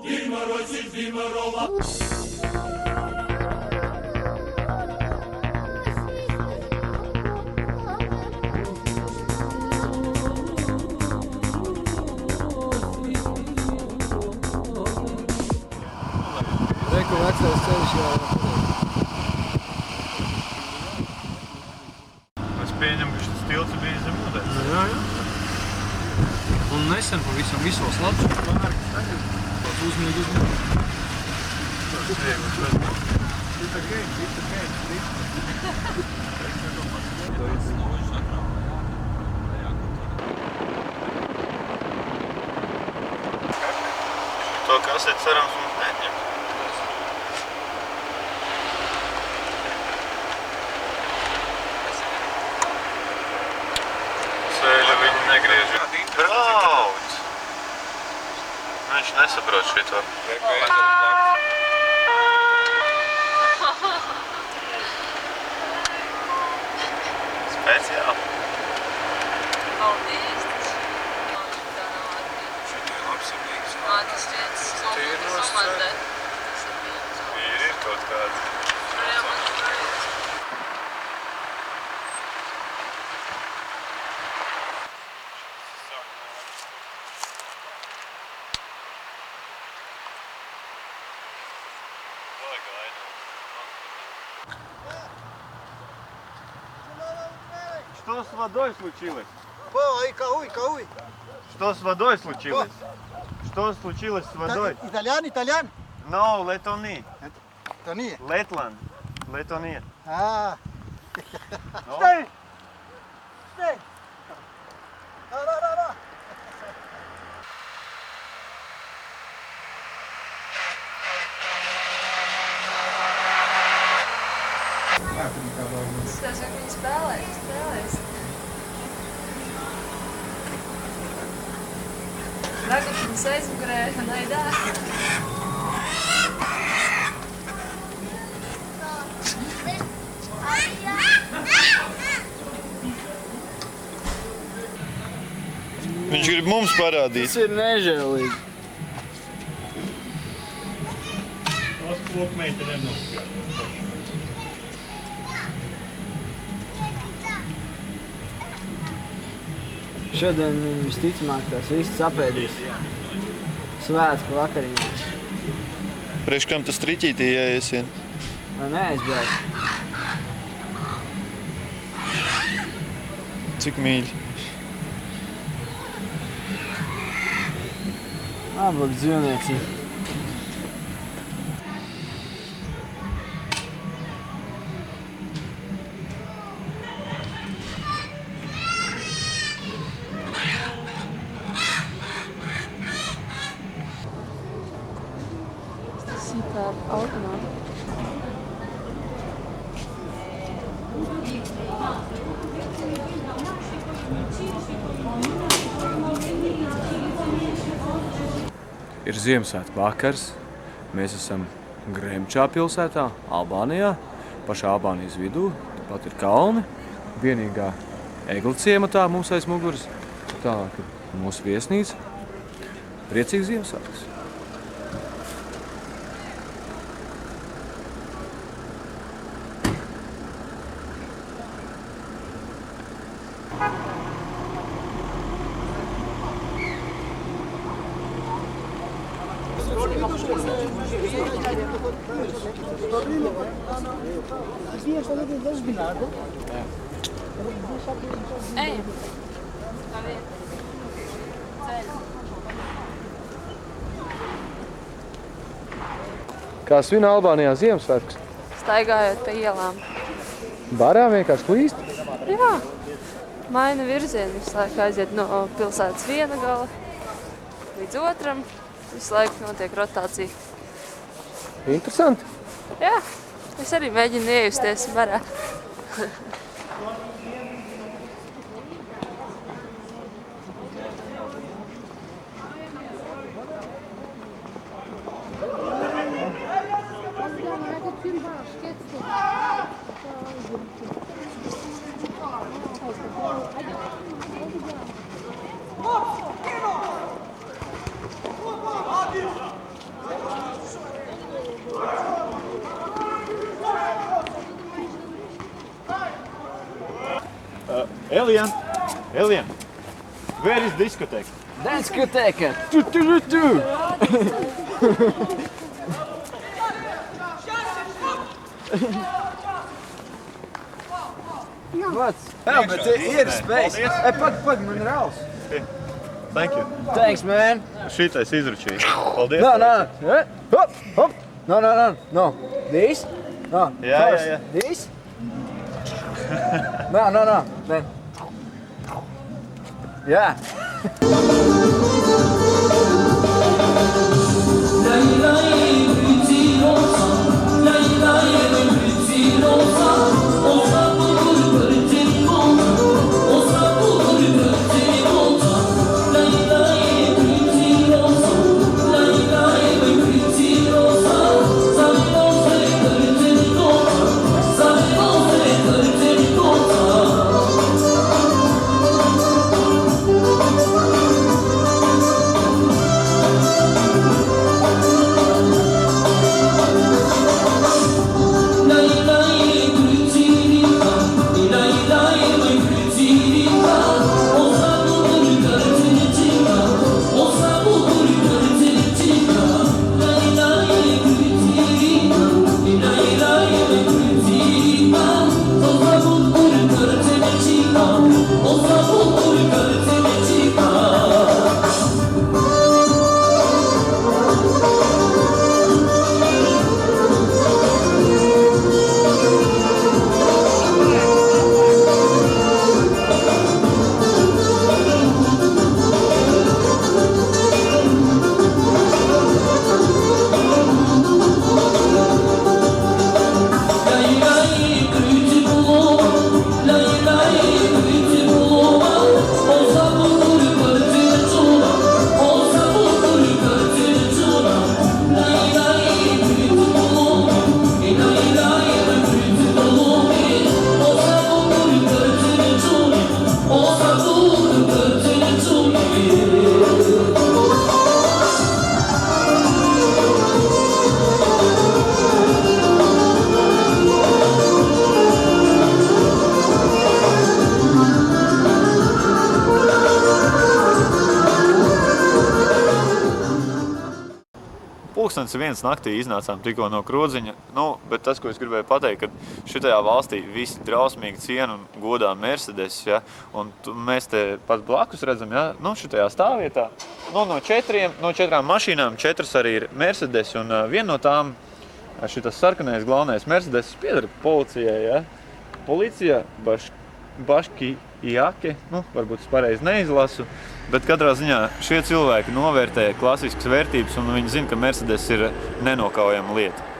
Reku vecais ceļš jau. Es pieņemu, ka šis tilts bija zem ūdens. Jā. Un nesen pavisam visos labs pāri. Uzmīgi. To kaseti cerams mums neņem. Sēļa viņi negriež. Brauc! Viņš nesaprot šito. Speciāli. Paldies! Tas viens komandē. Ir kaut kāds. Что с водой случилось? Кауй. Что с водой случилось? Что случилось с водой? Итальян? No, Letoni. Тония. Letland. Letonia. А. No? Stai! Да. Tas jau viņi spēlēs. Tagad mums aizmugurē naidā. Viņš grib mums parādīt. Tas ir nežēlīgi. Šodien viņi visticamāk tās viss apēdīs svētku vakariņās. Priekš kam tas triķītī jāiesien? Vai neaizbrauc? Cik mīļi? Labāk dzīvnieci. Super automāti. Ir Ziemassvētku vakars. Mēs esam Gremčā pilsētā, Albānijā, pašā Albānijas vidū. Tāpat ir kalni. Vienīgā egli ciematā mums aiz muguras. Tālāk ir mūsu viesnīca. Priecīgs Ziemassvētkus! Ejam. Tā vieta. Ceļ. Kā svin Albānijā Ziemassvētkus? Staigājot pa ielām. Barā vienkārši klīst? Jā. Maina virzienu. Visu laiku aiziet no pilsētas viena gala līdz otram. Visu laiku notiek rotācija. Interesanti. Jā. Es arī mēģinu iejusties barā. Elian! Elian! Where is discotheque? Discoteca! Tu! What? Jā, bet ir spējas. Pag, man ir rāls. Thank you. Thanks, man. Šitais izručīja. Paldies. No. Hop. No. This? No. Yeah. This? No. Then. Yeah. Pulkstens 1 naktī iznācām tikko no Krodziņa, bet tas, ko es gribēju pateikt, ka šitajā valstī visi drausmīgi ciena un godā Mercedes, ja, un mēs te pat blakus redzam, ja, šitajā stāvvietā, no 4 mašīnām 4 arī ir Mercedes, un viena no tām, šitas sarkanais galvenais Mercedes, pieder policijai, ja. Policija, Baški Jake, varbūt es pareizi neizlasu, bet katrā ziņā šie cilvēki novērtē klasiskas vērtības un viņi zina, ka Mercedes ir nenokaujama lieta.